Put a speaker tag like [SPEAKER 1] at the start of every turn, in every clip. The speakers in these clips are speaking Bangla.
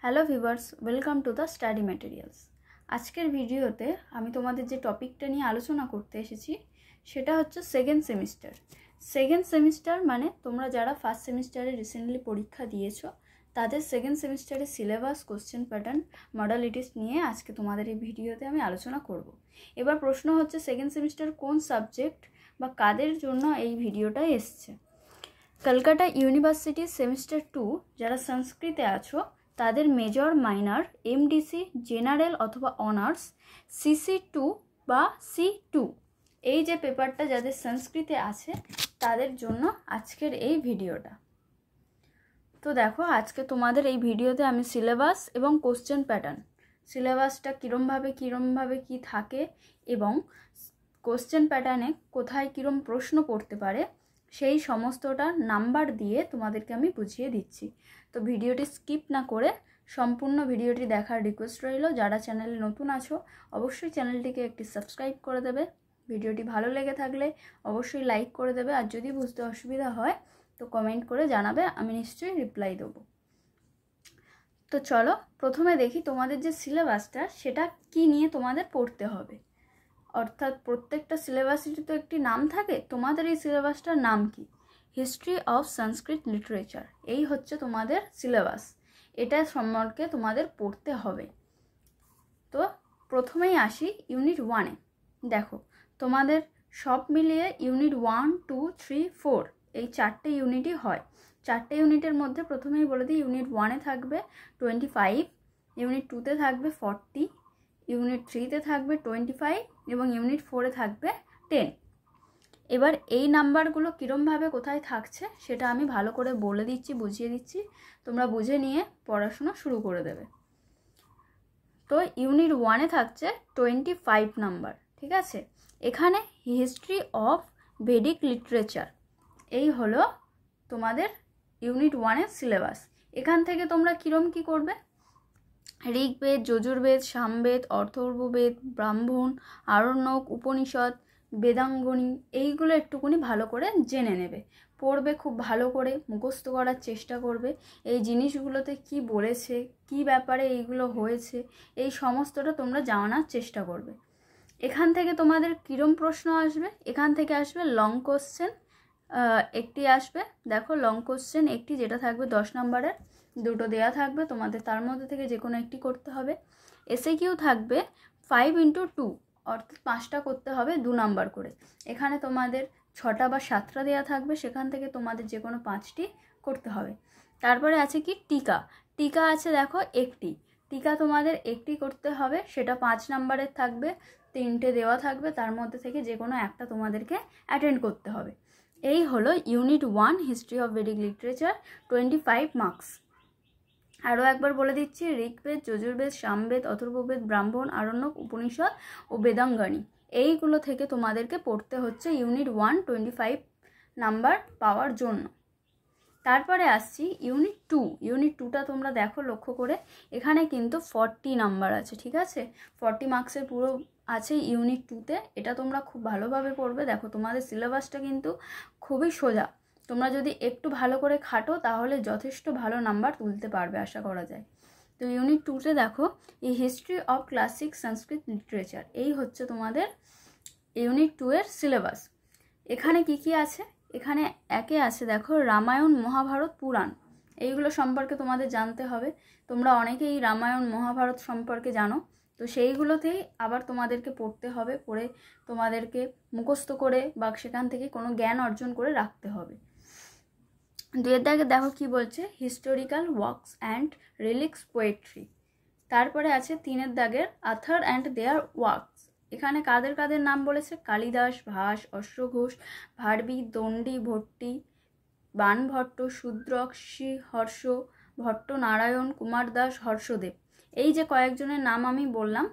[SPEAKER 1] Hello viewers, welcome to the study materials. আজকের ভিডিওতে আমি তোমাদের যে টপিকটা নিয়ে আলোচনা করতে এসেছি সেটা হচ্ছে সেকেন্ড সেমিস্টার মানে তোমরা যারা ফার্স্ট সেমিস্টারে রিসেন্টলি পরীক্ষা দিয়েছো তাদের সেকেন্ড সেমিস্টারের সিলেবাস, কোশ্চেন প্যাটার্ন, মডালিটিস নিয়ে আজকে তোমাদের এই ভিডিওতে আমি আলোচনা করব। এবার প্রশ্ন হচ্ছে সেকেন্ড সেমিস্টার কোন সাবজেক্ট বা কাদের জন্য এই ভিডিওটা এসছে। কলকাতা ইউনিভার্সিটি সেমিস্টার 2 যারা সংস্কৃতে আছো তাদের মেজর, মাইনর, এমডিসি, জেনারেল অথবা অনার্স, CC2 বা C2 এই যে পেপারটা যাদের সংস্কৃতে আছে তাদের জন্য আজকের এই ভিডিওটা। তো দেখো, আজকে তোমাদের এই ভিডিওতে আমি সিলেবাস এবং কোশ্চেন প্যাটার্ন, সিলেবাসটা কীরমভাবে কি থাকে এবং কোশ্চেন প্যাটার্নে কোথায় কীরম প্রশ্ন পড়তে পারে সেই সমস্তটা নাম্বার দিয়ে তোমাদেরকে আমি বুঝিয়ে দিচ্ছি। তো ভিডিওটি স্কিপ না করে সম্পূর্ণ ভিডিওটি দেখার রিকোয়েস্ট রইল। যারা চ্যানেলে নতুন আছো অবশ্যই চ্যানেলটিকে একটি সাবস্ক্রাইব করে দেবে। ভিডিওটি ভালো লেগে থাকলে অবশ্যই লাইক করে দেবে, আর যদি বুঝতে অসুবিধা হয় তো কমেন্ট করে জানাবে, আমি নিশ্চয়ই রিপ্লাই দেবো। তো চলো প্রথমে দেখি তোমাদের যে সিলেবাসটা সেটা কি নিয়ে তোমাদের পড়তে হবে। অর্থাৎ প্রত্যেকটা সিলেবাসেরই তো একটি নাম থাকে, তোমাদের এই সিলেবাসটার নাম কি? হিস্ট্রি অফ সংস্কৃত লিটারেচার, এই হচ্ছে তোমাদের সিলেবাস। এটা সম্পর্কে তোমাদের পড়তে হবে। তো প্রথমেই আসি ইউনিট 1-এ। দেখো, তোমাদের সব মিলিয়ে ইউনিট 1, 2, 3, 4 এই 4টে ইউনিটই হয়। 4টে ইউনিটের মধ্যে প্রথমেই বলে দিই, ইউনিট 1-এ থাকবে 25, ইউনিট 2-তে থাকবে 40, ইউনিট 3-তে থাকবে 25 এবং ইউনিট 4-এ থাকবে 10। এবার এই নাম্বারগুলো কীরমভাবে কোথায় থাকছে সেটা আমি ভালো করে বলে দিচ্ছি, বুঝিয়ে দিচ্ছি, তোমরা বুঝে নিয়ে পড়াশোনা শুরু করে দেবে। তো ইউনিট 1-এ থাকছে 25 নাম্বার, ঠিক আছে। এখানে হিস্ট্রি অফ ভেদিক লিটারেচার, এই হলো তোমাদের ইউনিট 1-এর সিলেবাস। এখান থেকে তোমরা কীরম কী করবে? ঋগ্বেদ, যজুর্বেদ, সামবেদ, অথর্ববেদ, ব্রাহ্মণ, আরণ্যক, উপনিষদ, বেদাঙ্গনী এইগুলো একটুকুনি ভালো করে জেনে নেবে, পড়বে, খুব ভালো করে মুখস্থ করার চেষ্টা করবে। এই জিনিসগুলোতে কি বলেছে, কি ব্যাপারে এইগুলো হয়েছে, এই সমস্তটা তোমরা জানার চেষ্টা করবে। এখান থেকে তোমাদের কিরম প্রশ্ন আসবে? এখান থেকে আসবে লং কোশ্চেন একটি আসবে। দেখো, লং কোশ্চেন একটি, যেটা থাকবে 10 নম্বরের, দুটো দেয়া থাকবে তোমাদের, তার মধ্যে থেকে যে কোনো একটি করতে হবে। SAQ থাকবে 5x2, অর্থাৎ 5টা করতে হবে 2 নাম্বার করে। এখানে তোমাদের 6টা বা 7টা দেওয়া থাকবে, সেখান থেকে তোমাদের যে কোনো 5টি করতে হবে। তারপরে আছে কি টিকা আছে, দেখো একটি টিকা তোমাদের একটি করতে হবে, সেটা 5 নাম্বারের থাকবে, 3টে দেওয়া থাকবে, তার মধ্যে থেকে যে কোনো একটা তোমাদেরকে অ্যাটেন্ড করতে হবে। এই হলো unit 1 history of Vedic literature, 25 marks. আরও একবার বলে দিচ্ছি, ঋগ্বেদ, যজুর্বেদ, সামবেদ, অথর্ববেদ, ব্রাহ্মণ, আরণ্যক, উপনিষদ ও বেদাঙ্গানী এইগুলো থেকে তোমাদেরকে পড়তে হচ্ছে ইউনিট 1 25 নাম্বার পাওয়ার জন্য। তারপরে আসছি ইউনিট 2। ইউনিট 2টা তোমরা দেখো লক্ষ্য করে, এখানে কিন্তু 40 নাম্বার আছে, ঠিক আছে। 40 মার্কসের পুরো আছে ইউনিট 2-তে। এটা তোমরা খুব ভালোভাবে পড়বে। দেখো, তোমাদের সিলেবাসটা কিন্তু খুবই সোজা, তোমরা যদি একটু ভালো করে খাটো তাহলে যথেষ্ট ভালো নাম্বার তুলতে পারবে আশা করা যায়। তো ইউনিট 2-তে দেখো, এই history of classic Sanskrit literature, এই হচ্ছে তোমাদের ইউনিট 2-এর সিলেবাস। এখানে কি কি আছে? এখানে একে আছে দেখো রামায়ণ, মহাভারত, পুরাণ, এইগুলো সম্পর্কে তোমাদের জানতে হবে। তোমরা অনেকেই রামায়ণ, মহাভারত সম্পর্কে জানো, তো সেইগুলোতেই আবার তোমাদেরকে পড়তে হবে, পড়ে তোমাদেরকে মুখস্থ করে বা সেখান থেকে কোনো জ্ঞান অর্জন করে রাখতে হবে। 2-এর দাগে দেখো কি বলছে, historical works and relics poetry. তারপরে আছে 3-এর দাগের আথার অ্যান্ড দেয়ার ওয়ার্কস। এখানে কাদের কাদের নাম বলেছে? কালিদাস, ভাস, অশ্বঘোষ, ভারবী, দণ্ডী, ভট্টি, বাণভট্ট, শূদ্রক, শ্রীহর্ষ, ভট্টনারায়ণ, কুমার দাস, হর্ষদেব, এই যে কয়েকজনের নাম আমি বললাম,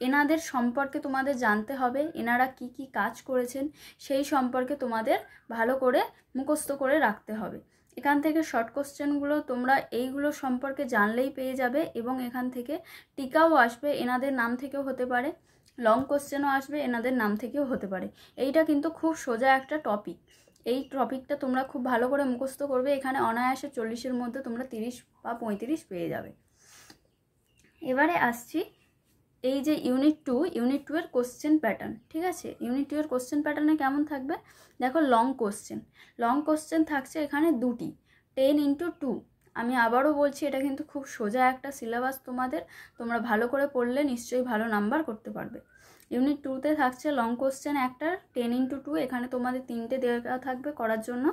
[SPEAKER 1] এনাদের সম্পর্কে তোমাদের জানতে হবে। এনারা কি কি কাজ করেছেন সেই সম্পর্কে তোমাদের ভালো করে মুখস্থ করে রাখতে হবে। এখান থেকে শর্ট কোশ্চেনগুলো তোমরা এইগুলো সম্পর্কে জানলেই পেয়ে যাবে, এবং এখান থেকে টিকাও আসবে, এনাদের নাম থেকেও হতে পারে, লং কোশ্চেনও আসবে, এনাদের নাম থেকেও হতে পারে। এইটা কিন্তু খুব সোজা একটা টপিক। এই টপিকটা তোমরা খুব ভালো করে মুখস্থ করবে। এখানে অনায়াসে 40-এর মধ্যে তোমরা 30 বা 35 পেয়ে যাবে। এবারে আসছি এই যে ইউনিট 2 এর কোশ্চেন প্যাটার্ন। ঠিক আছে, ইউনিট 2 এর কোশ্চেন প্যাটার্নে কেমন থাকবে দেখো, লং কোশ্চেন থাকছে এখানে দুটি, 10x2। আমি আবারও বলছি, এটা কিন্তু খুব সোজা একটা সিলেবাস তোমাদের, তোমরা ভালো করে পড়লে নিশ্চয়ই ভালো নাম্বার করতে পারবে। ইউনিট 2তে থাকছে লং কোশ্চেন একটা 10x2, এখানে তোমাদের 3টে দেওয়া থাকবে করার জন্য,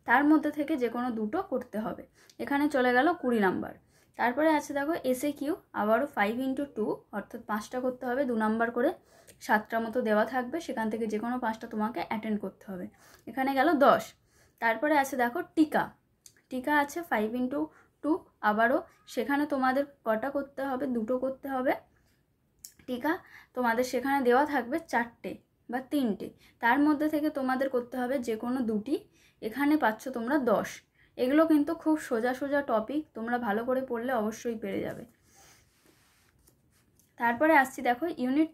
[SPEAKER 1] তার মধ্যে থেকে যে কোনো দুটো করতে হবে। এখানে চলে গেল 20 নাম্বার। তারপরে আছে দেখো SAQ, আবারও 5x2, অর্থাৎ 5টা করতে হবে, 2 নাম্বার করে, 7টা মতো দেওয়া থাকবে, সেখান থেকে যে কোনো 5টা তোমাকে অ্যাটেন্ড করতে হবে। এখানে গেল 10। তারপরে আছে দেখো টিকা আছে 5x2, আবারও সেখানে তোমাদের কটা করতে হবে, 2টো করতে হবে টিকা। তোমাদের সেখানে দেওয়া থাকবে 4টে বা 3টে, তার মধ্যে থেকে তোমাদের করতে হবে যে কোনো 2টি। এখানে পাচ্ছ তোমরা 10। এগুলো কিন্তু খুব সোজা টপিক, তোমরা ভালো করে পড়লে অবশ্যই পেরে যাবে। তারপরে আসছি দেখো ইউনিট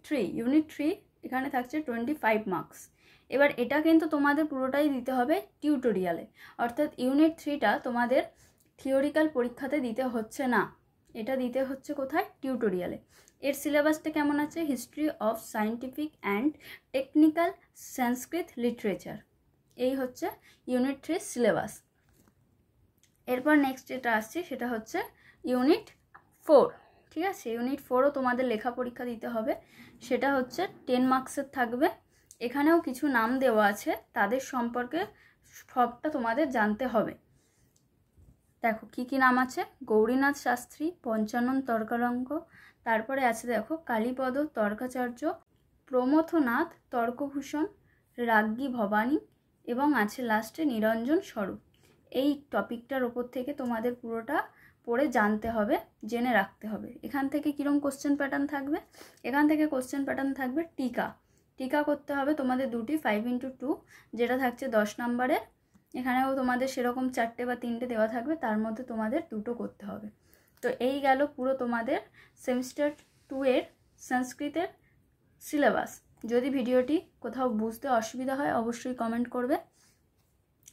[SPEAKER 1] 3। এখানে থাকছে 25 মার্কস। এবার এটা কিন্তু তোমাদের পুরোটাই দিতে হবে টিউটোরিয়ালে, অর্থাৎ ইউনিট 3টা তোমাদের থিওরিক্যাল পরীক্ষাতে দিতে হচ্ছে না, এটা দিতে হচ্ছে কোথায়, টিউটোরিয়ালে। এর সিলেবাসটা কেমন আছে, history of scientific and technical Sanskrit literature, এই হচ্ছে ইউনিট 3 সিলেবাস। এরপর নেক্সট যেটা আসছে সেটা হচ্ছে ইউনিট 4। ঠিক আছে, ইউনিট 4ও তোমাদের লেখা পরীক্ষা দিতে হবে, সেটা হচ্ছে 10 মার্কসের থাকবে। এখানেও কিছু নাম দেওয়া আছে, তাদের সম্পর্কে সবটা তোমাদের জানতে হবে। দেখো কি কি নাম আছে, গৌরীনাথ শাস্ত্রী, পঞ্চানন তর্কালঙ্ক, তারপরে আছে দেখো কালীপদ তর্কাচার্য, প্রমথনাথ তর্কভূষণ, রাজ্ঞী ভবানী, এবং আছে লাস্টে নিরঞ্জন স্বরূপ। এই টপিকটার ওপর থেকে তোমাদের পুরোটা পড়ে জানতে হবে, জেনে রাখতে হবে। এখান থেকে কীরকম কোশ্চেন প্যাটার্ন থাকবে, এখান থেকে কোশ্চেন প্যাটার্ন থাকবে টিকা করতে হবে তোমাদের 2টি, 5x2, যেটা থাকছে 10 নাম্বারের। এখানেও তোমাদের সেরকম 4টে বা 3টে দেওয়া থাকবে, তার মধ্যে তোমাদের 2টো করতে হবে। তো এই গেল পুরো তোমাদের সেমিস্টার 2 এর সংস্কৃতের সিলেবাস। যদি ভিডিওটি কোথাও বুঝতে অসুবিধা হয় অবশ্যই কমেন্ট করবে,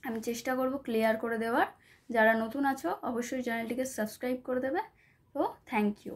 [SPEAKER 1] আমি চেষ্টা করব ক্লিয়ার করে দেওয়ার। যারা নতুন আছো অবশ্যই চ্যানেলটিকে সাবস্ক্রাইব করে দেবে। তো থ্যাংক ইউ।